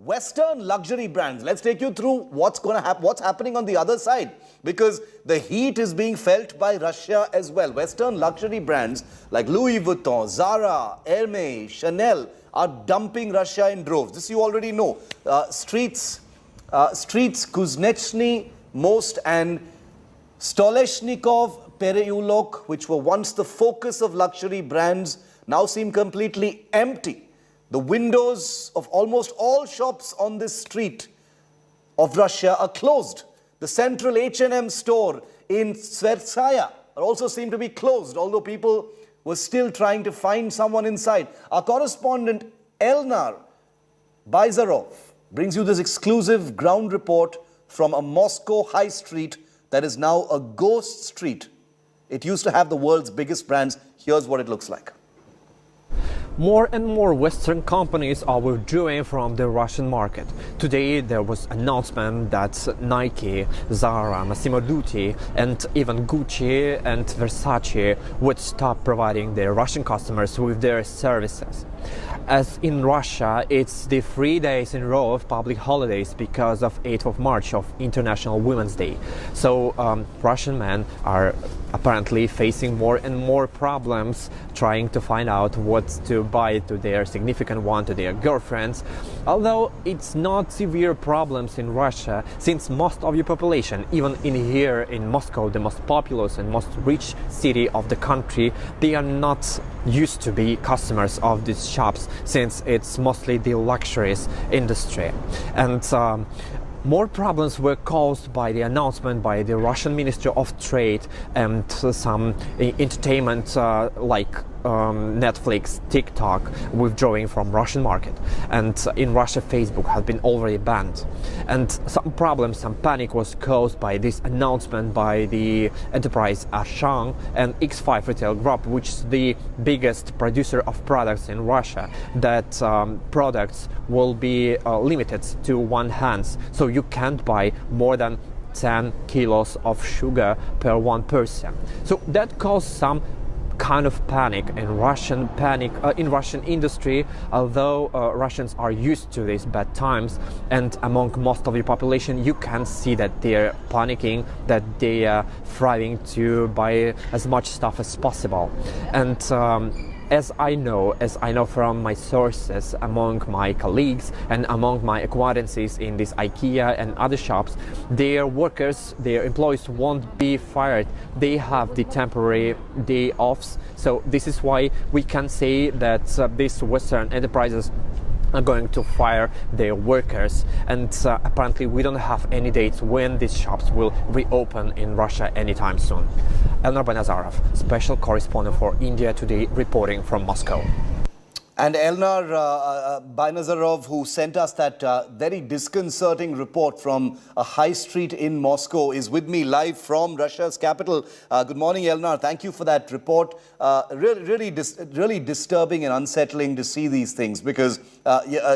Western luxury brands. Let's take you through what's happening on the other side, because the heat is being felt by Russia as well. Western luxury brands like Louis Vuitton, Zara, Hermes, Chanel are dumping Russia in droves. This you already know. Streets Kuznechny, Most and Stoleshnikov Pereulok, which were once the focus of luxury brands, now seem completely empty. The windows of almost all shops on this street of Russia are closed. The central H&M store in Tverskaya also seem to be closed, although people were still trying to find someone inside. Our correspondent Elnar Bainazarov brings you this exclusive ground report from a Moscow high street that is now a ghost street. It used to have the world's biggest brands. Here's what it looks like. More and more Western companies are withdrawing from the Russian market. Today there was an announcement that Nike, Zara, Massimo Dutti and even Gucci and Versace would stop providing their Russian customers with their services. As in Russia, it's the 3 days in a row of public holidays because of 8th of March of International Women's Day. So Russian men are apparently facing more and more problems trying to find out what to buy to their significant one, to their girlfriends. Although it's not severe problems in Russia, since most of the population, even in here in Moscow, the most populous and most rich city of the country, they are not used to be customers of these shops, since it's mostly the luxuries industry. And more problems were caused by the announcement by the Russian Ministry of Trade and some entertainment like Netflix, TikTok withdrawing from Russian market, and in Russia Facebook has been already banned. And some problems, some panic was caused by this announcement by the enterprise Ashang and X5 Retail Group, which is the biggest producer of products in Russia, that products will be limited to one hand, so you can't buy more than 10 kilos of sugar per one person. So that caused some kind of panic in Russian industry, although Russians are used to these bad times, and among most of the population you can see that they're panicking, that they are thriving to buy as much stuff as possible. And as I know from my sources, among my colleagues and among my acquaintances in this IKEA and other shops, their workers, their employees won't be fired. They have the temporary day offs. So this is why we can say that these Western enterprises are going to fire their workers, and apparently we don't have any dates when these shops will reopen in Russia anytime soon. Elnar Bainazarov, special correspondent for India Today, reporting from Moscow. And Elnar Bainazarov, who sent us that very disconcerting report from a high street in Moscow, is with me live from Russia's capital. Good morning, Elnar. Thank you for that report. Really disturbing and unsettling to see these things, because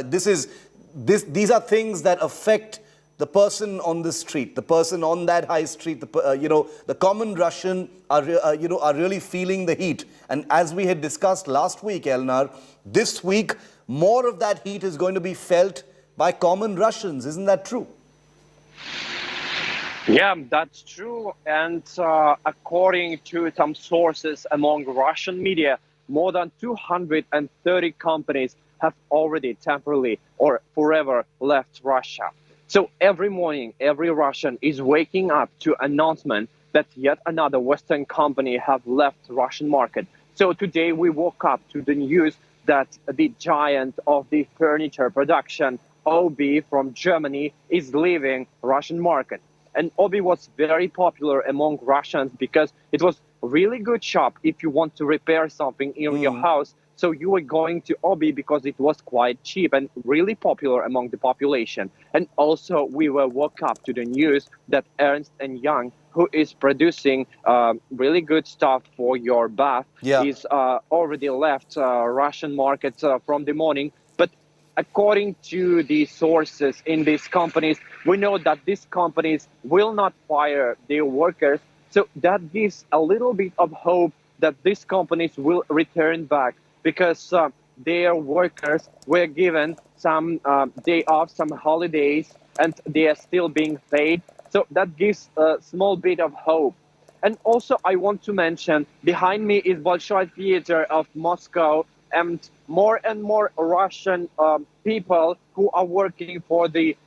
these are things that affect the person on the street, the person on that high street. The common Russian are really feeling the heat. And as we had discussed last week, Elnar, this week more of that heat is going to be felt by common Russians. Isn't that true? Yeah, that's true. And according to some sources among Russian media, more than 230 companies have already temporarily or forever left Russia. So every morning, every Russian is waking up to announcement that yet another Western company have left Russian market. So today we woke up to the news that the giant of the furniture production, OB from Germany, is leaving Russian market. And OB was very popular among Russians because it was a really good shop if you want to repair something in your house. So you were going to OB because it was quite cheap and really popular among the population. And also we were woke up to the news that Ernst & Young, who is producing really good stuff for your bath, is already left Russian market from the morning. But according to the sources in these companies, we know that these companies will not fire their workers. So that gives a little bit of hope that these companies will return back, because their workers were given some day off, some holidays, and they are still being paid. So that gives a small bit of hope. And also, I want to mention, behind me is Bolshoi Theater of Moscow, and more Russian people who are working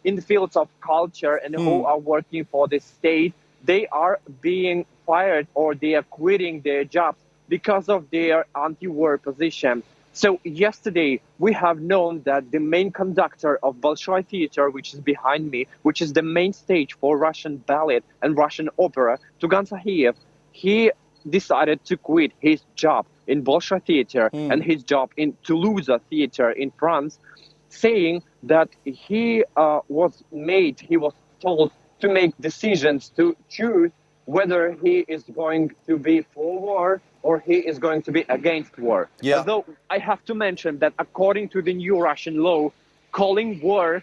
in the fields of culture and who are working for the state. They are being fired or they are quitting their jobs because of their anti-war position. So yesterday, we have known that the main conductor of Bolshoi Theater, which is behind me, which is the main stage for Russian ballet and Russian opera, Tugan Sahiyev, he decided to quit his job in Bolshoi Theater and his job in Toulouse Theater in France, saying that he was told to make decisions to choose whether he is going to be for war or he is going to be against war. Yeah. Although I have to mention that according to the new Russian law, calling war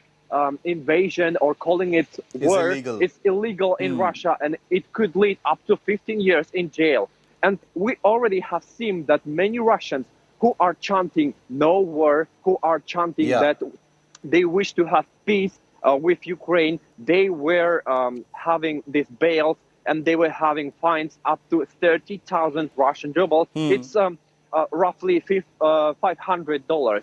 invasion or calling it war is illegal in Russia, and it could lead up to 15 years in jail. And we already have seen that many Russians who are chanting no war, who are chanting that they wish to have peace with Ukraine, they were having these bails and they were having fines up to 30,000 Russian rubles. It's roughly $500.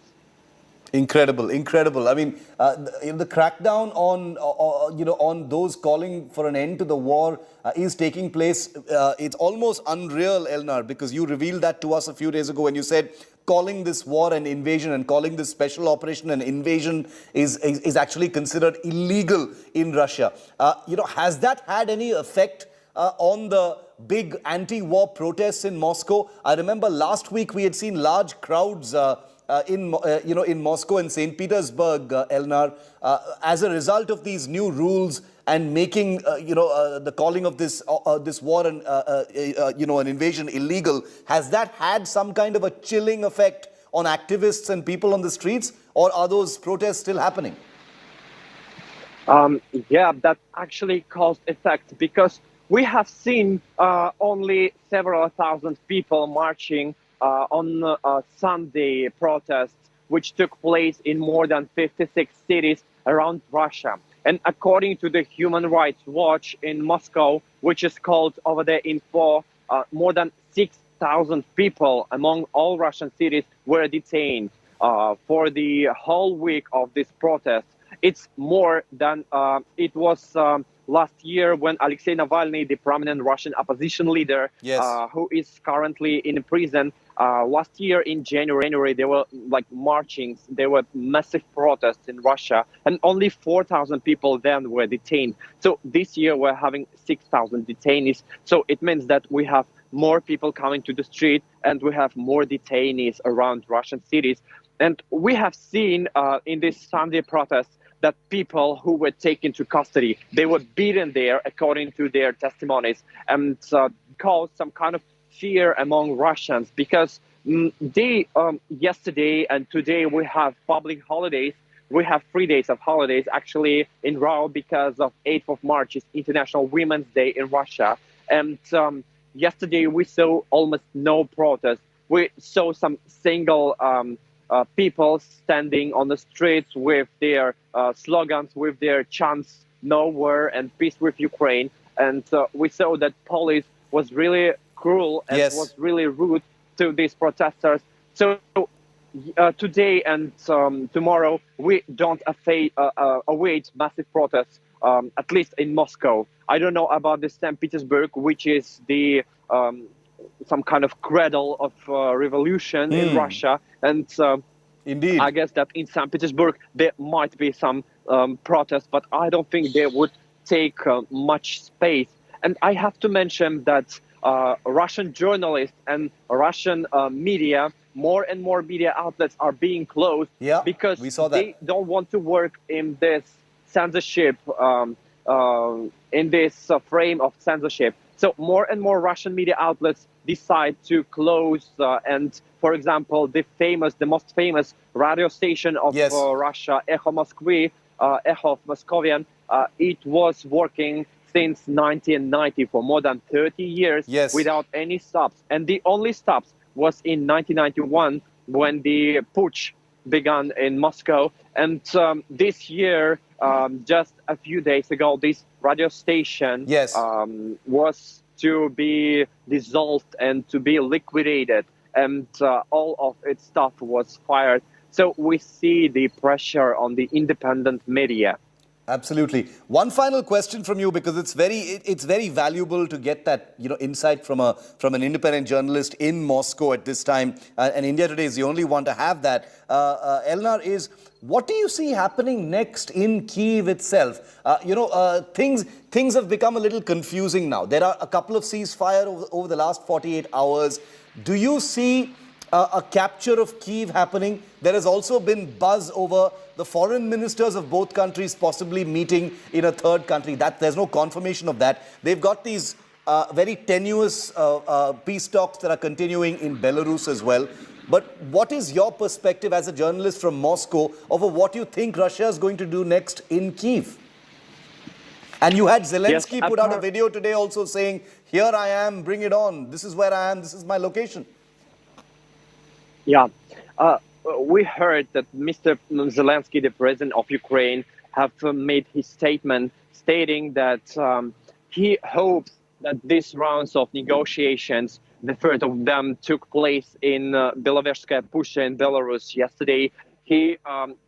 Incredible, incredible. I mean, the crackdown on those calling for an end to the war is taking place. It's almost unreal, Elnar, because you revealed that to us a few days ago when you said calling this war an invasion and calling this special operation an invasion is actually considered illegal in Russia. Has that had any effect on the big anti-war protests in Moscow? I remember last week we had seen large crowds in Moscow and St. Petersburg, Elnar, as a result of these new rules and making the calling of this war and an invasion illegal. Has that had some kind of a chilling effect on activists and people on the streets, or are those protests still happening? Yeah, that actually caused effect, because we have seen only several thousand people marching on Sunday protests, which took place in more than 56 cities around Russia. And according to the Human Rights Watch in Moscow, which is called over there Info, more than 6,000 people among all Russian cities were detained for the whole week of this protest. It's more than it was last year when Alexei Navalny, the prominent Russian opposition leader, who is currently in prison, last year in January, there were like marchings, there were massive protests in Russia, and only 4,000 people then were detained. So this year we're having 6,000 detainees. So it means that we have more people coming to the street and we have more detainees around Russian cities. And we have seen in this Sunday protest that people who were taken to custody, they were beaten there according to their testimonies, and caused some kind of fear among Russians, because yesterday and today we have public holidays. We have 3 days of holidays actually in row, because of 8th of March is International Women's Day in Russia. And yesterday we saw almost no protest. We saw some single people standing on the streets with their slogans, with their chants, no war and peace with Ukraine. And we saw that police was really cruel and was really rude to these protesters. So today and tomorrow, we don't await massive protests, at least in Moscow. I don't know about the St. Petersburg, which is the some kind of cradle of revolution in Russia. And indeed, I guess that in St. Petersburg, there might be some protests, but I don't think they would take much space. And I have to mention that Russian journalists and Russian media, more and more media outlets are being closed because they don't want to work in this censorship, in this frame of censorship. So more and more Russian media outlets decide to close. And for example, the most famous radio station of Russia, Echo Moskvy, Echo of Moscovian, it was working since 1990 for more than 30 years without any stops. And the only stops was in 1991 when the putsch began in Moscow. And this year, just a few days ago, this radio station Yes. was to be dissolved and to be liquidated, and all of its stuff was fired. So we see the pressure on the independent media. Absolutely. One final question from you, because it's very valuable to get that insight from an independent journalist in Moscow at this time, and India Today is the only one to have that. Elnar, is what do you see happening next in Kyiv itself? Things have become a little confusing now. There are a couple of ceasefire over the last 48 hours. Do you see a capture of Kyiv happening? There has also been buzz over the foreign ministers of both countries possibly meeting in a third country. There's no confirmation of that. They've got these very tenuous peace talks that are continuing in Belarus as well. But what is your perspective as a journalist from Moscow over what you think Russia is going to do next in Kyiv? And you had Zelensky put out a video today also saying, "Here I am, bring it on. This is where I am, this is my location." Yeah, we heard that Mr. Zelensky, the president of Ukraine, have made his statement stating that he hopes that these rounds of negotiations, the third of them took place in Belovezhskaya Pusha in Belarus yesterday. He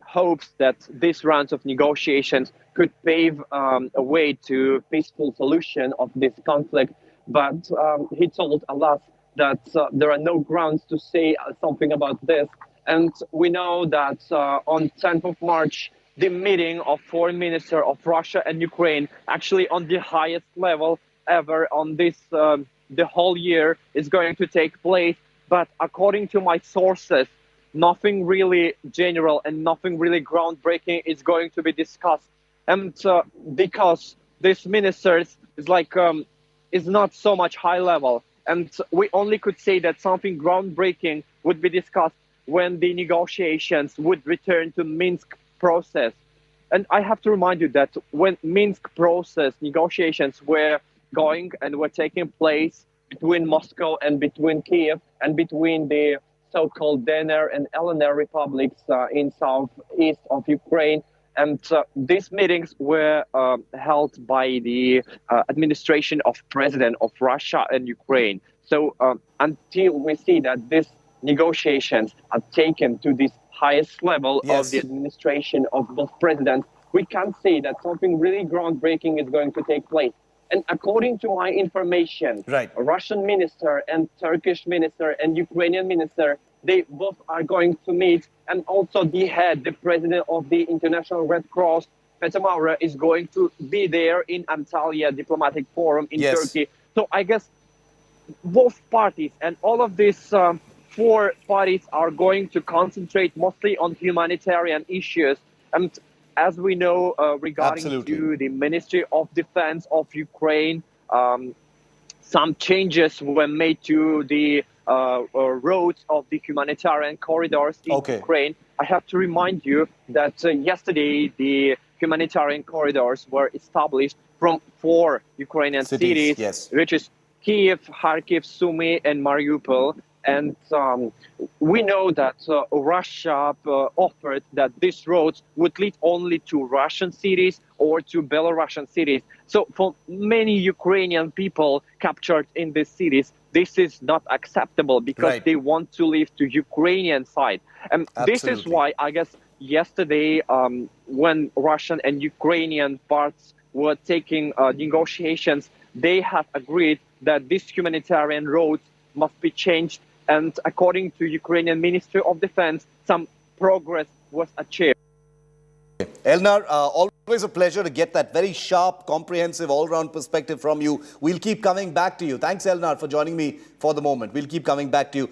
hopes that these rounds of negotiations could pave a way to peaceful solution of this conflict. But he told us that there are no grounds to say something about this. And we know that on 10th of March, the meeting of foreign minister of Russia and Ukraine, actually on the highest level ever on this, the whole year, is going to take place. But according to my sources, nothing really general and nothing really groundbreaking is going to be discussed. And because these ministers is not so much high level. And we only could say that something groundbreaking would be discussed when the negotiations would return to Minsk process. And I have to remind you that when Minsk process negotiations were going and were taking place between Moscow and between Kiev and between the so-called DNR and LNR republics in southeast of Ukraine, and these meetings were held by the administration of President of Russia and Ukraine. So until we see that these negotiations are taken to this highest level of the administration of both presidents, we can't say that something really groundbreaking is going to take place. And according to my information, a Russian minister and Turkish minister and Ukrainian minister, they both are going to meet, and also the head, the president of the International Red Cross, Peter Maurer, is going to be there in Antalya Diplomatic Forum in Turkey. So I guess both parties and all of these four parties are going to concentrate mostly on humanitarian issues. And as we know, regarding to the Ministry of Defense of Ukraine, some changes were made to the roads of the humanitarian corridors in Ukraine. I have to remind you that yesterday the humanitarian corridors were established from 4 Ukrainian cities, which is Kiev, Kharkiv, Sumy, and Mariupol. And we know that Russia offered that these roads would lead only to Russian cities or to Belarusian cities. So for many Ukrainian people captured in these cities, this is not acceptable because they want to live to Ukrainian side. And this is why, I guess, yesterday, when Russian and Ukrainian parts were taking negotiations, they have agreed that these humanitarian roads must be changed. And according to Ukrainian Ministry of Defense, some progress was achieved. Elnar, always a pleasure to get that very sharp, comprehensive, all-round perspective from you. We'll keep coming back to you. Thanks, Elnar, for joining me for the moment. We'll keep coming back to you.